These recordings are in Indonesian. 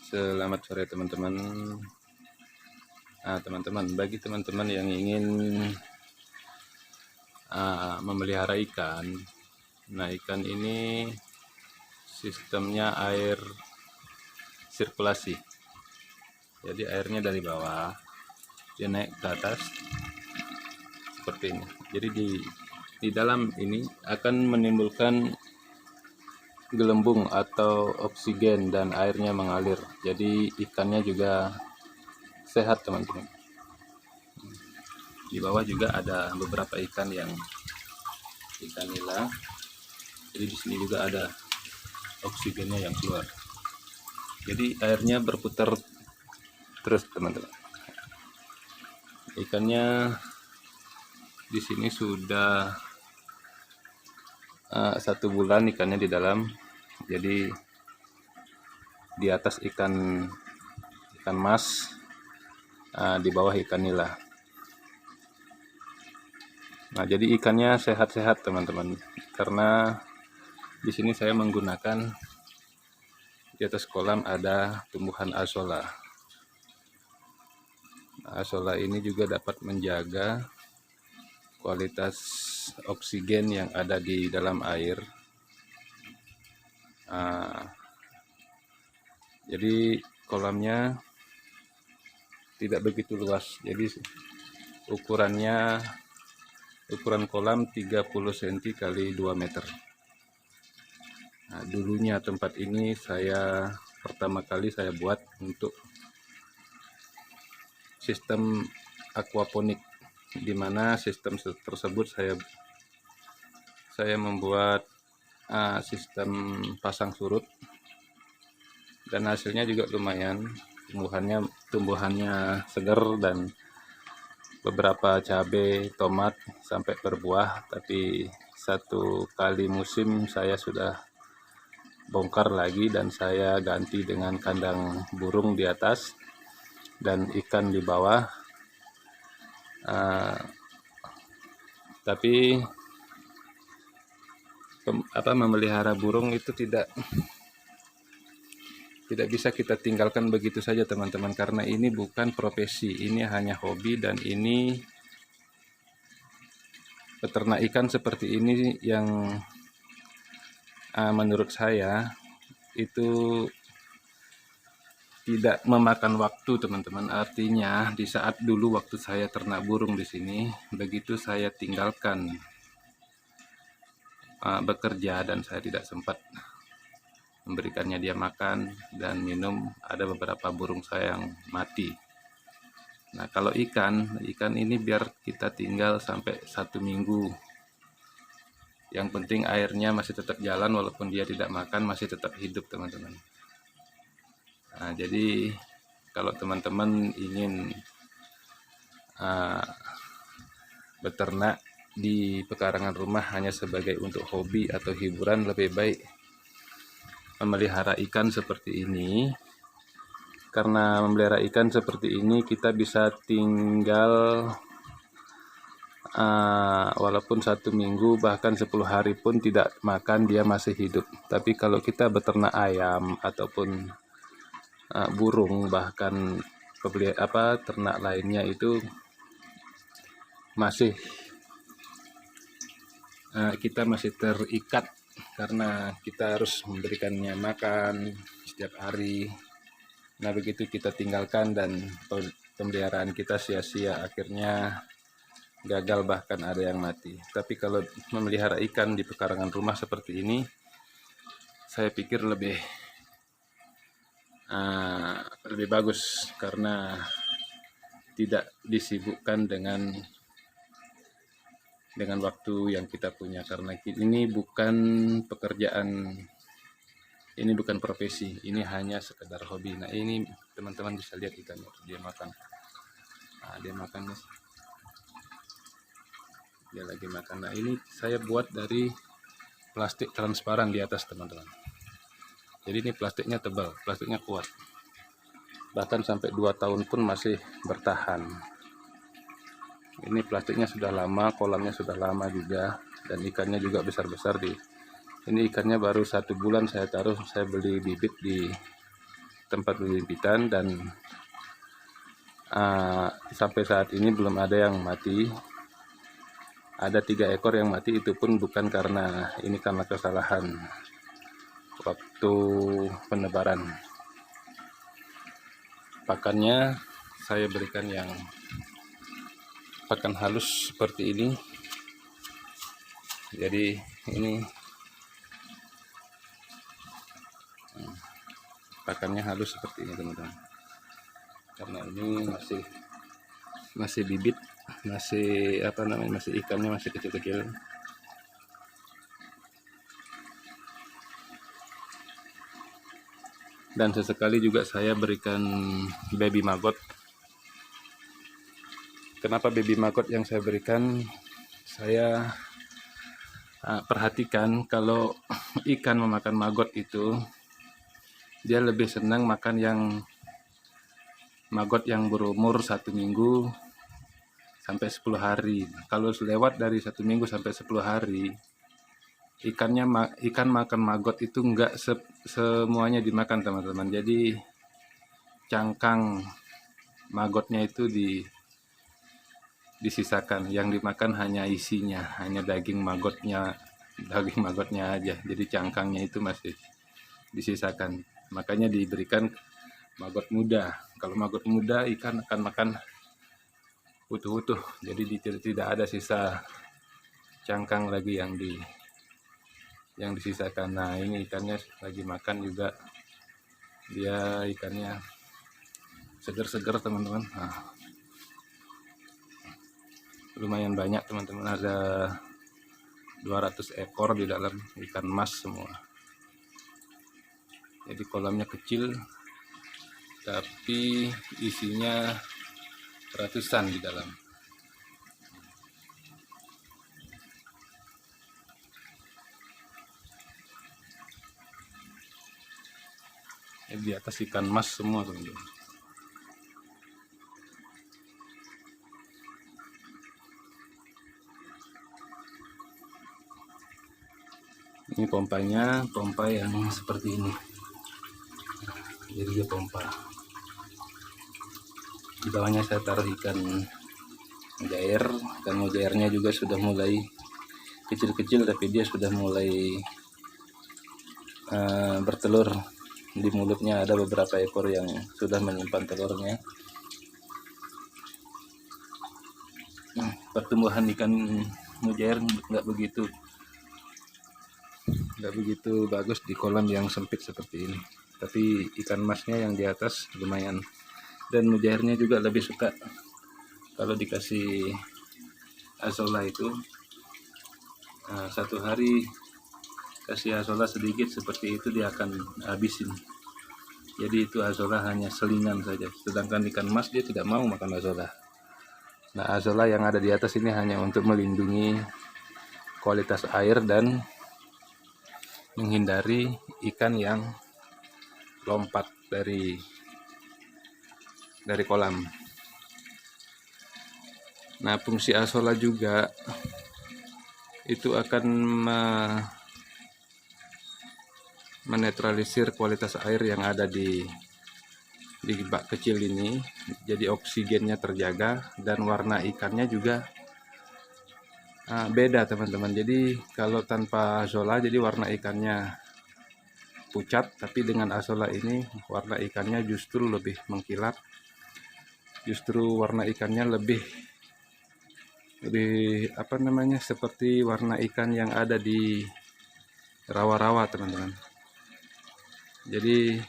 Selamat sore teman-teman. Teman-teman, bagi teman-teman yang ingin memelihara ikan, nah ikan ini sistemnya air sirkulasi. Jadi airnya dari bawah dia naik ke atas seperti ini. Jadi di dalam ini akan menimbulkan gelembung atau oksigen dan airnya mengalir. Jadi ikannya juga sehat teman-teman. Di bawah juga ada beberapa ikan nila. Jadi di sini juga ada oksigennya yang keluar. Jadi airnya berputar terus teman-teman. Ikannya di sini sudah 1 bulan ikannya di dalam. Jadi di atas ikan mas, di bawah ikan nila. Nah, jadi ikannya sehat-sehat teman-teman, karena di sini saya menggunakan di atas kolam ada tumbuhan azolla. Azolla ini juga dapat menjaga kualitas oksigen yang ada di dalam air. Jadi kolamnya tidak begitu luas. Jadi ukuran kolam 30 cm kali 2 meter. Nah, dulunya tempat ini pertama kali saya buat untuk sistem aquaponik, di mana sistem tersebut saya membuat sistem pasang surut, dan hasilnya juga lumayan. Tumbuhannya segar dan beberapa cabai, tomat sampai berbuah. Tapi 1 kali musim saya sudah bongkar lagi dan saya ganti dengan kandang burung di atas dan ikan di bawah. Tapi memelihara burung itu tidak bisa kita tinggalkan begitu saja teman-teman, karena ini bukan profesi, ini hanya hobi. Dan ini peternak ikan seperti ini yang menurut saya itu tidak memakan waktu teman-teman. Artinya di saat dulu waktu saya ternak burung di sini, begitu saya tinggalkan bekerja dan saya tidak sempat memberikannya dia makan dan minum, ada beberapa burung saya yang mati. Nah, kalau ikan ini biar kita tinggal sampai 1 minggu, yang penting airnya masih tetap jalan, walaupun dia tidak makan masih tetap hidup teman-teman. Nah, jadi kalau teman-teman ingin beternak di pekarangan rumah hanya sebagai untuk hobi atau hiburan, lebih baik memelihara ikan seperti ini. Karena memelihara ikan seperti ini kita bisa tinggal walaupun 1 minggu bahkan 10 hari pun tidak makan, dia masih hidup. Tapi kalau kita beternak ayam ataupun burung, bahkan ternak lainnya, itu kita masih terikat, karena kita harus memberikannya makan setiap hari. Nah, begitu kita tinggalkan dan pemeliharaan kita sia-sia, akhirnya gagal, bahkan ada yang mati. Tapi kalau memelihara ikan di pekarangan rumah seperti ini, saya pikir lebih bagus, karena tidak disibukkan dengan waktu yang kita punya. Karena ini bukan pekerjaan, ini bukan profesi, ini hanya sekedar hobi. Nah, ini teman-teman bisa lihat ikannya, dia makan. Dia makan nih. Dia lagi makan. Nah, ini saya buat dari plastik transparan di atas teman-teman. Jadi ini plastiknya tebal, plastiknya kuat. Bahkan sampai 2 tahun pun masih bertahan. Ini plastiknya sudah lama, kolamnya sudah lama juga, dan ikannya juga besar-besar. Ini ikannya baru 1 bulan saya taruh. Saya beli bibit di tempat bibit-bibitan, dan sampai saat ini belum ada yang mati. Ada 3 ekor yang mati, itu pun bukan karena kesalahan waktu penebaran. Pakannya saya berikan yang pakan halus seperti ini. Jadi ini pakannya halus seperti ini teman-teman, karena ini masih bibit, masih masih ikannya masih kecil-kecil. Dan sesekali juga saya berikan baby maggot. Kenapa baby maggot yang saya berikan? Saya perhatikan kalau ikan memakan maggot itu, dia lebih senang makan yang maggot yang berumur 1 minggu sampai 10 hari. Kalau lewat dari 1 minggu sampai 10 hari, ikan makan maggot itu enggak semuanya dimakan teman-teman. Jadi cangkang maggotnya itu disisakan, yang dimakan hanya isinya, hanya daging maggotnya aja. Jadi cangkangnya itu masih disisakan, makanya diberikan maggot muda. Kalau maggot muda, ikan akan makan utuh-utuh, jadi tidak ada sisa cangkang lagi yang disisakan. Nah, ini ikannya lagi makan juga, dia ikannya seger-seger teman-teman. Lumayan banyak teman-teman, ada 200 ekor di dalam, ikan mas semua. Jadi kolamnya kecil tapi isinya ratusan di dalam. Di atas ikan mas semua teman-teman. Ini pompanya, pompa yang seperti ini. Jadi dia pompa. Di bawahnya saya taruh ikan mujair. Ikan mujairnya juga sudah mulai kecil-kecil, tapi dia sudah mulai bertelur. Di mulutnya ada beberapa ekor yang sudah menyimpan telurnya. Pertumbuhan ikan mujair nggak begitu bagus di kolam yang sempit seperti ini, tapi ikan masnya yang di atas lumayan. Dan mujairnya juga lebih suka kalau dikasih azolla itu. 1 hari kasih azolla sedikit seperti itu, dia akan habisin. Jadi itu azolla hanya selingan saja, sedangkan ikan mas dia tidak mau makan azolla. Nah, azolla yang ada di atas ini hanya untuk melindungi kualitas air dan menghindari ikan yang lompat dari kolam. Nah, fungsi azolla juga itu akan menetralisir kualitas air yang ada di bak kecil ini. Jadi oksigennya terjaga dan warna ikannya juga beda teman-teman. Jadi kalau tanpa azolla, jadi warna ikannya pucat, tapi dengan azolla ini warna ikannya justru lebih mengkilap. Justru warna ikannya lebih seperti warna ikan yang ada di rawa-rawa teman-teman. Jadi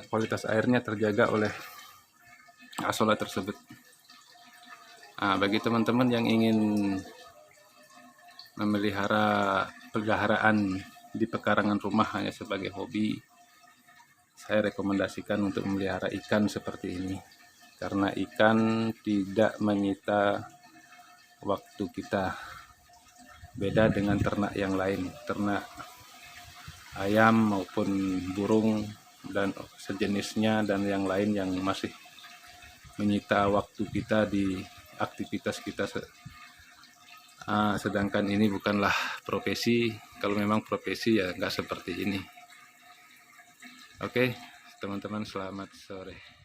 kualitas airnya terjaga oleh azolla tersebut. Bagi teman-teman yang ingin memelihara peliharaan di pekarangan rumah hanya sebagai hobi, saya rekomendasikan untuk memelihara ikan seperti ini, karena ikan tidak menyita waktu kita. Beda dengan ternak yang lain, ternak ayam maupun burung dan sejenisnya dan yang lain yang masih menyita waktu kita di aktivitas kita. Sedangkan ini bukanlah profesi. Kalau memang profesi ya nggak seperti ini. Oke, teman-teman, selamat sore.